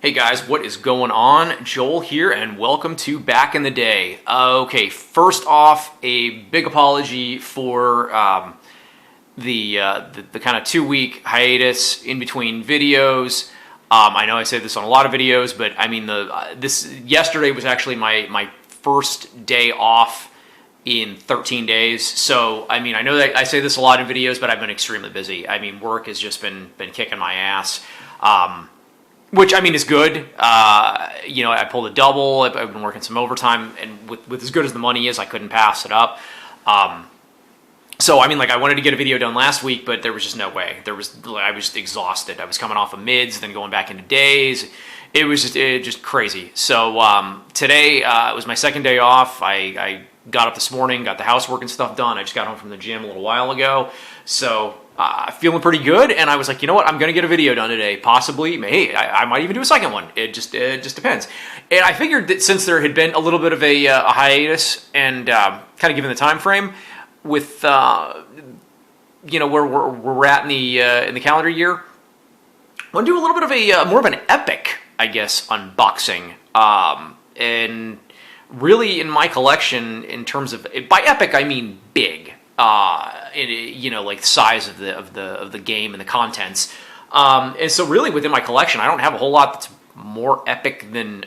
Hey guys, what is going on? Joel here, and welcome to Back in the Day. Okay, first off, a big apology for the kind of 2-week hiatus in between videos. I know I say this on a lot of videos, but I mean yesterday was actually my first day off in 13 days. So I mean, I know that I say this a lot in videos, but I've been extremely busy. I mean, work has just been kicking my ass. Which, I mean, is good. I pulled a double. I've been working some overtime, and with as good as the money is, I couldn't pass it up. So, I mean, like, I wanted to get a video done last week, but there was just no way. I was just exhausted. I was coming off of mids, then going back into days. It was just crazy. So, today was my second day off. I got up this morning, got the housework and stuff done. I just got home from the gym a little while ago. So, feeling pretty good, and I was like, you know what, I'm going to get a video done today, possibly. Hey, I might even do a second one. It just depends. And I figured that since there had been a little bit of a hiatus, and kind of given the time frame with where we're at in the calendar year, I want to do a little bit of a more of an epic, I guess, unboxing. And really, in my collection, in terms of, by epic I mean big. Like the size of the game and the contents, and so really within my collection, I don't have a whole lot that's more epic than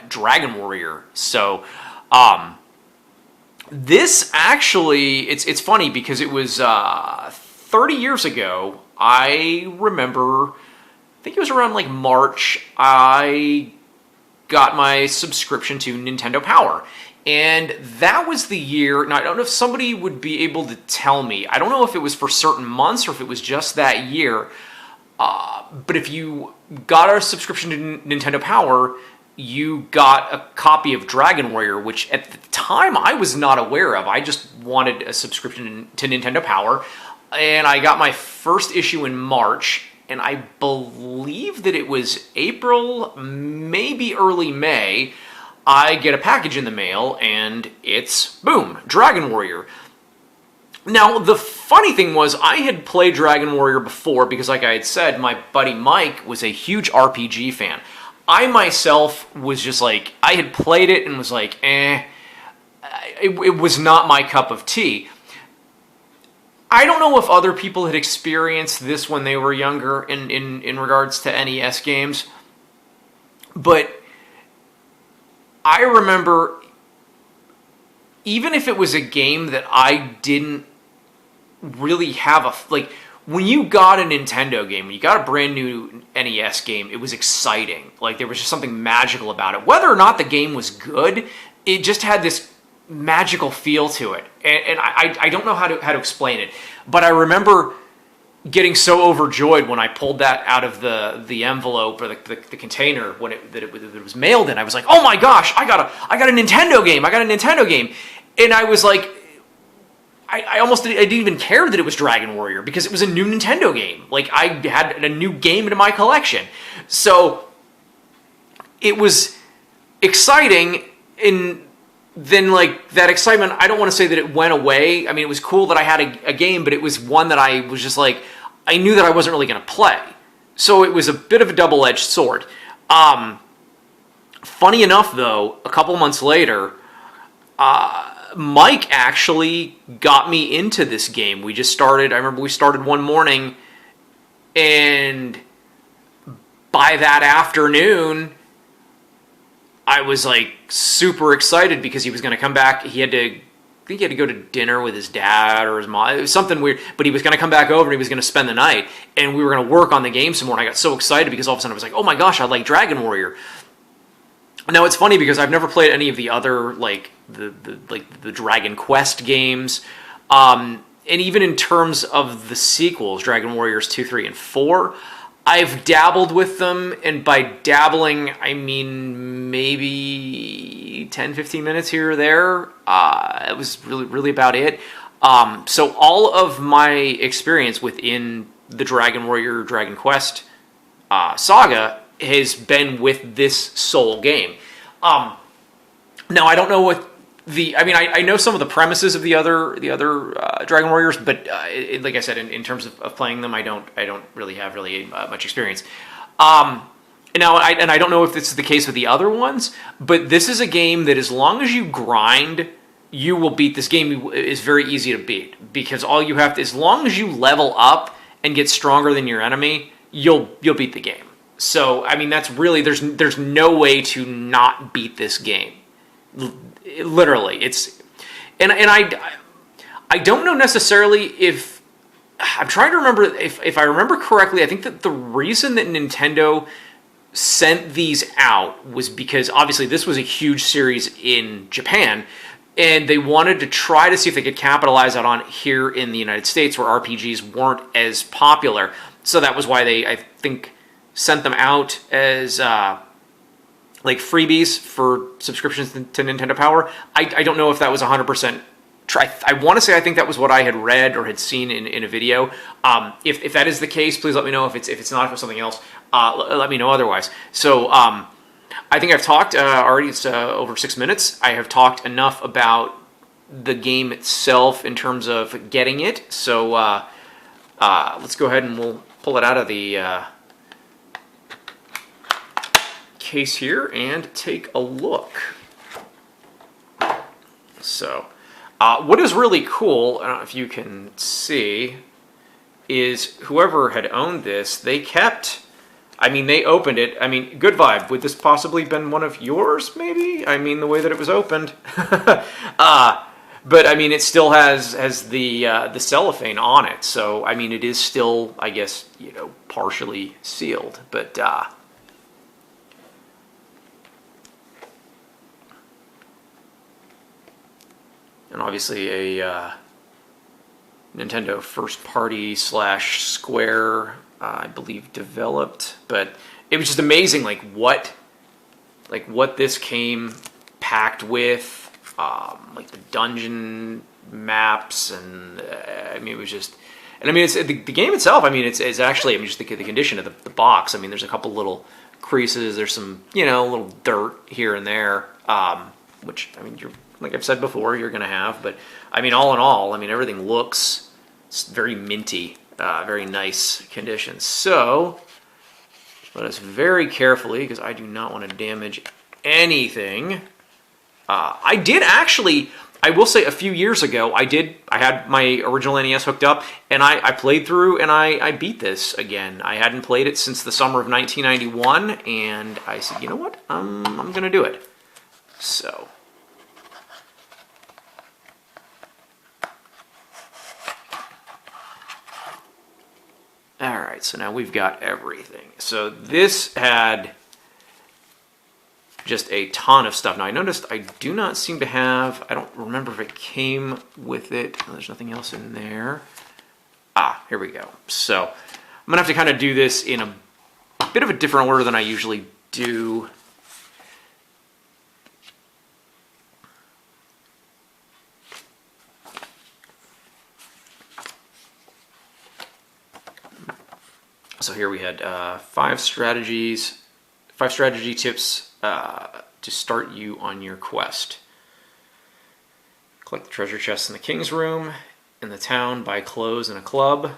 Dragon Warrior. So this actually, it's funny because it was 30 years ago. I remember, I think it was around like March, I got my subscription to Nintendo Power. And that was the year. Now, I don't know if somebody would be able to tell me. I don't know if it was for certain months or if it was just that year. But if you got a subscription to Nintendo Power, you got a copy of Dragon Warrior, which at the time I was not aware of. I just wanted a subscription to Nintendo Power. And I got my first issue in March. And I believe that it was April, maybe early May. I get a package in the mail, and it's, boom, Dragon Warrior. Now, the funny thing was, I had played Dragon Warrior before, because like I had said, my buddy Mike was a huge RPG fan. I myself was just like, I had played it and was like, it was not my cup of tea. I don't know if other people had experienced this when they were younger in regards to NES games, but I remember, even if it was a game that I didn't really have when you got a Nintendo game, when you got a brand new NES game, it was exciting. Like, there was just something magical about it. Whether or not the game was good, it just had this magical feel to it. And I don't know how to explain it. But I remember getting so overjoyed when I pulled that out of the envelope or the container when it was mailed in. I was like, oh my gosh, I got a Nintendo game. I got a Nintendo game. And I was like, I didn't even care that it was Dragon Warrior because it was a new Nintendo game. Like, I had a new game in my collection. So it was exciting, and then, like, that excitement, I don't want to say that it went away. I mean, it was cool that I had a game, but it was one that I was just like, I knew that I wasn't really going to play. So it was a bit of a double-edged sword. Funny enough, though, a couple months later, Mike actually got me into this game. I remember we started one morning, and by that afternoon, I was like super excited because he was going to come back. I think he had to go to dinner with his dad or his mom. It was something weird, but he was going to come back over and he was going to spend the night, and we were going to work on the game some more. And I got so excited because all of a sudden I was like, oh my gosh, I like Dragon Warrior. Now, it's funny because I've never played any of the other, like the Dragon Quest games. And even in terms of the sequels, Dragon Warriors 2, 3, and 4, I've dabbled with them, and by dabbling, I mean maybe 10, 15 minutes here or there. It was really, really about it. So all of my experience within the Dragon Warrior, Dragon Quest saga has been with this sole game. Now, I don't know what I know some of the premises of the other Dragon Warriors, but like I said, in terms of playing them, I don't really have much experience. Now, I don't know if this is the case with the other ones, but this is a game that as long as you grind, you will beat. This game is very easy to beat because all you have to, as long as you level up and get stronger than your enemy, you'll beat the game. So, I mean, that's really, there's no way to not beat this game. Literally, and I don't know necessarily if, I'm trying to remember if I remember correctly. I think that the reason that Nintendo sent these out was because obviously this was a huge series in Japan, and they wanted to try to see if they could capitalize on it here in the United States where RPGs weren't as popular. So that was why they, I think, sent them out as like freebies for subscriptions to Nintendo Power. I don't know if that was 100%. I want to say I think that was what I had read or had seen in a video. If that is the case, please let me know. If it's not, if it's something else, let me know otherwise. So I think I've talked already. It's over 6 minutes. I have talked enough about the game itself in terms of getting it. So let's go ahead and we'll pull it out of the case here and take a look. So what is really cool, I don't know if you can see, is whoever had owned this, they kept, I mean, they opened it. I mean, good vibe. Would this possibly been one of yours, maybe? I mean, the way that it was opened. But I mean, it still has the cellophane on it. So I mean, it is still, I guess, you know, partially sealed. But and obviously a Nintendo first party / Square, I believe, developed. But it was just amazing, like what this came packed with. Like the dungeon maps, and I mean, it was just, and I mean, it's the game itself. I mean, it's actually, I mean, just the condition of the box. I mean, there's a couple little creases. There's some, you know, little dirt here and there, which I mean, you're, like I've said before, you're gonna have. But I mean, all in all, I mean, everything looks very minty, very nice condition. So let us very carefully, because I do not want to damage anything. I did actually, I will say a few years ago, I had my original NES hooked up, and I played through, and I beat this again. I hadn't played it since the summer of 1991, and I said, you know what, I'm going to do it. So. Alright, so now we've got everything. So this had just a ton of stuff. Now I noticed I do not seem to have, I don't remember if it came with it. Oh, there's nothing else in there. Ah, here we go. So I'm gonna have to kind of do this in a bit of a different order than I usually do. So here we had 5 strategy tips to start you on your quest. Collect the treasure chests in the king's room, in the town, buy clothes in a club,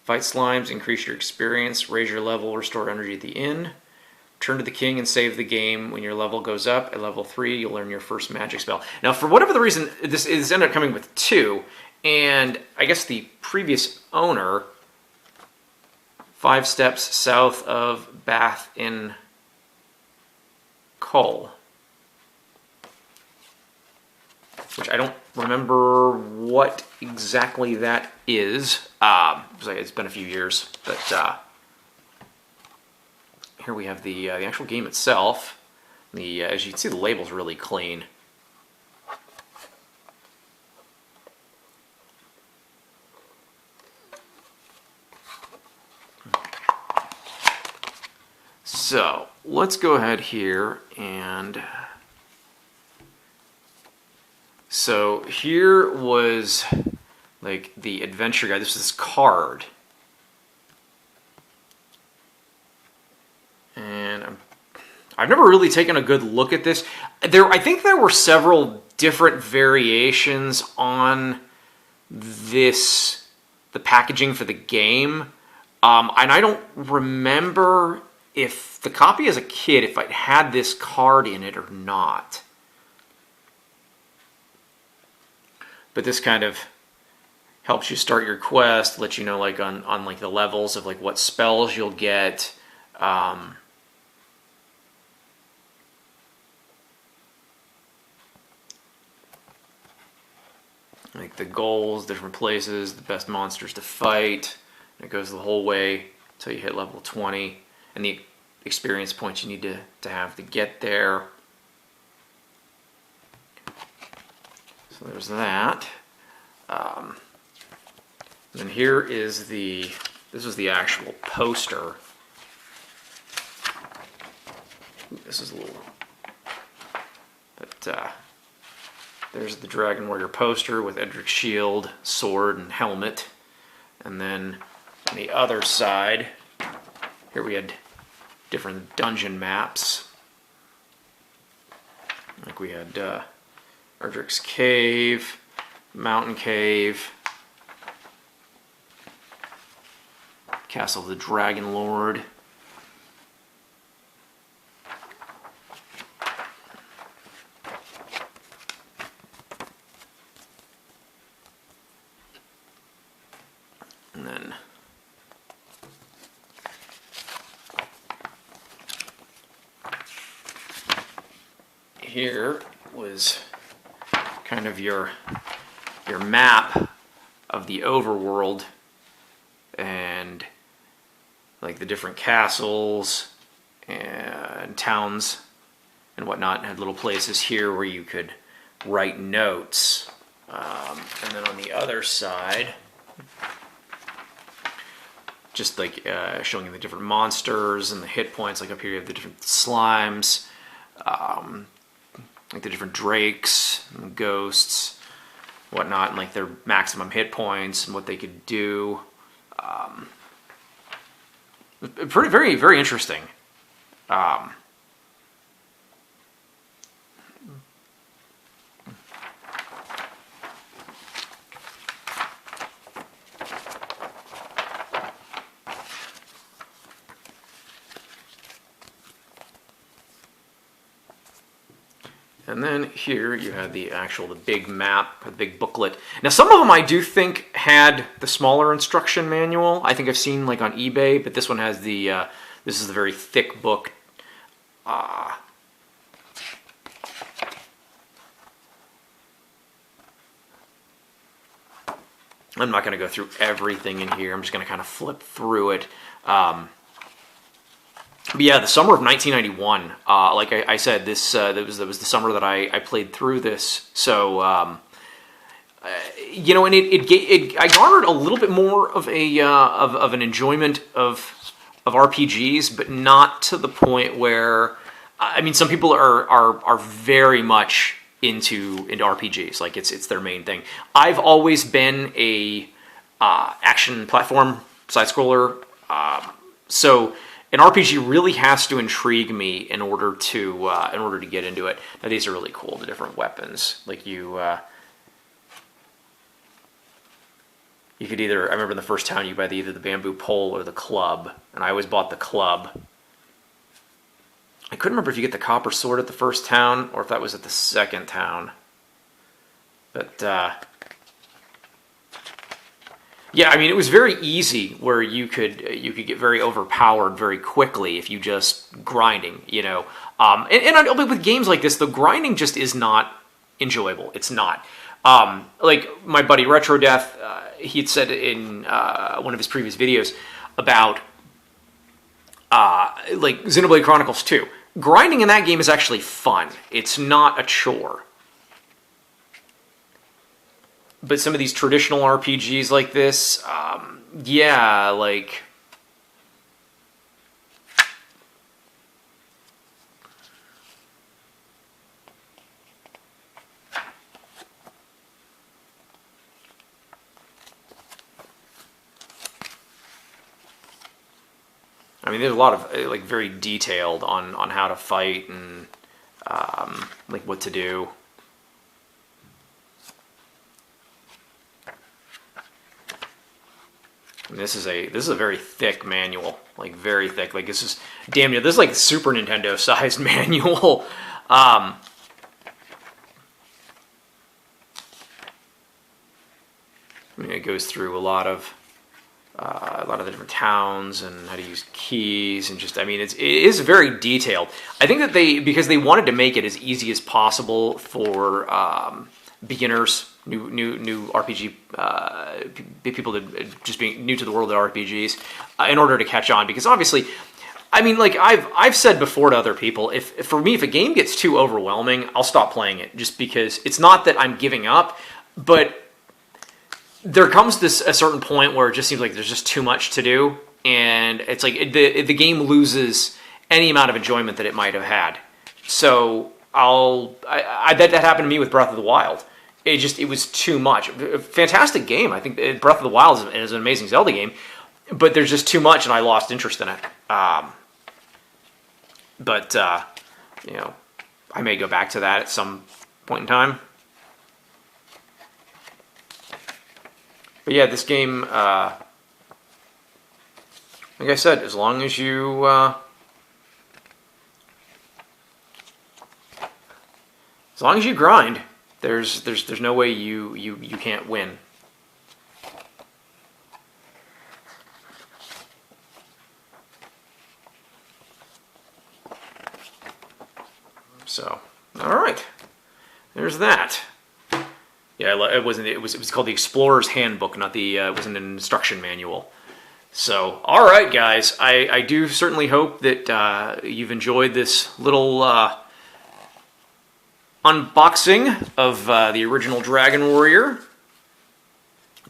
fight slimes, increase your experience, raise your level, restore energy at the inn, return to the king and save the game. When your level goes up, at level 3, you'll learn your first magic spell. Now, for whatever the reason, this ended up coming with 2, and I guess the previous owner, 5 steps south of Bath in Cole, which I don't remember what exactly that is. It's been a few years, but here we have the actual game itself. As you can see, the label's really clean. So let's go ahead here and so here was like the adventure guide. This is this card, and I've never really taken a good look at this. I think there were several different variations on the packaging for the game, and I don't remember if the copy as a kid, if it had this card in it or not. But this kind of helps you start your quest, lets you know like on like the levels of like what spells you'll get. Like the goals, different places, the best monsters to fight. And it goes the whole way until you hit level 20, and the experience points you need to have to get there. So there's that. And then here is this was the actual poster. Ooh, this is a little, but there's the Dragon Warrior poster with Edric's shield, sword, and helmet. And then on the other side, here we had different dungeon maps. Like we had Edric's Cave, Mountain Cave, Castle of the Dragon Lord. And then here was kind of your map of the overworld and like the different castles and towns and whatnot, and had little places here where you could write notes. And then on the other side, just like showing you the different monsters and the hit points. Like up here you have the different slimes, like the different drakes and ghosts, whatnot, and like their maximum hit points and what they could do. Pretty, very, very interesting. And then here you had the big map, the big booklet. Now some of them I do think had the smaller instruction manual. I think I've seen like on eBay, but this one has the, this is the very thick book. I'm not going to go through everything in here. I'm just going to kind of flip through it. But yeah, the summer of 1991, like I said, this that was the summer that I played through this. So, you know, and I garnered a little bit more of a of an enjoyment of RPGs, but not to the point where, I mean, some people are very much into RPGs, like it's their main thing. I've always been a action platform side scroller, so an RPG really has to intrigue me in order to get into it. Now these are really cool, the different weapons. Like you could either, I remember in the first town you buy either the bamboo pole or the club, and I always bought the club. I couldn't remember if you get the copper sword at the first town or if that was at the second town. But yeah, I mean, it was very easy where you could get very overpowered very quickly if you just grinding, you know. And with games like this, the grinding just is not enjoyable. It's not. Like my buddy Retro Death, he had said in one of his previous videos about like Xenoblade Chronicles 2. Grinding in that game is actually fun. It's not a chore. But some of these traditional RPGs like this, yeah, like... I mean, there's a lot of, like, very detailed on how to fight and, like, what to do. And this is a very thick manual, like very thick. Like this is damn near, this is like Super Nintendo sized manual. I mean, it goes through a lot of the different towns and how to use keys and just, I mean, it is very detailed. I think that because they wanted to make it as easy as possible for beginners, new RPG people that just being new to the world of RPGs, in order to catch on. Because obviously, I mean, like I've said before to other people, if for me, if a game gets too overwhelming, I'll stop playing it, just because it's not that I'm giving up, but there comes a certain point where it just seems like there's just too much to do, and it's like the game loses any amount of enjoyment that it might have had. So that happened to me with Breath of the Wild. It was too much. A fantastic game. I think Breath of the Wild is an amazing Zelda game, but there's just too much, and I lost interest in it. But you know, I may go back to that at some point in time. But yeah, this game, like I said, as long as you grind, there's no way you can't win. So, all right, there's that. Yeah, it wasn't. It was called the Explorer's Handbook, not the. It wasn't an instruction manual. So, all right, guys. I do certainly hope that you've enjoyed this little unboxing of the original Dragon Warrior.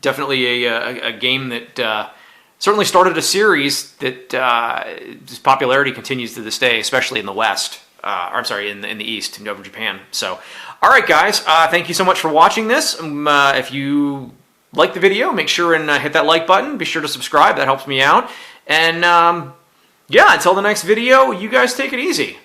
Definitely a game that certainly started a series that its popularity continues to this day, especially in the West. I'm sorry, in the East, over Japan. So, all right, guys, thank you so much for watching this. If you like the video, make sure and hit that like button. Be sure to subscribe. That helps me out. And, yeah, until the next video, you guys take it easy.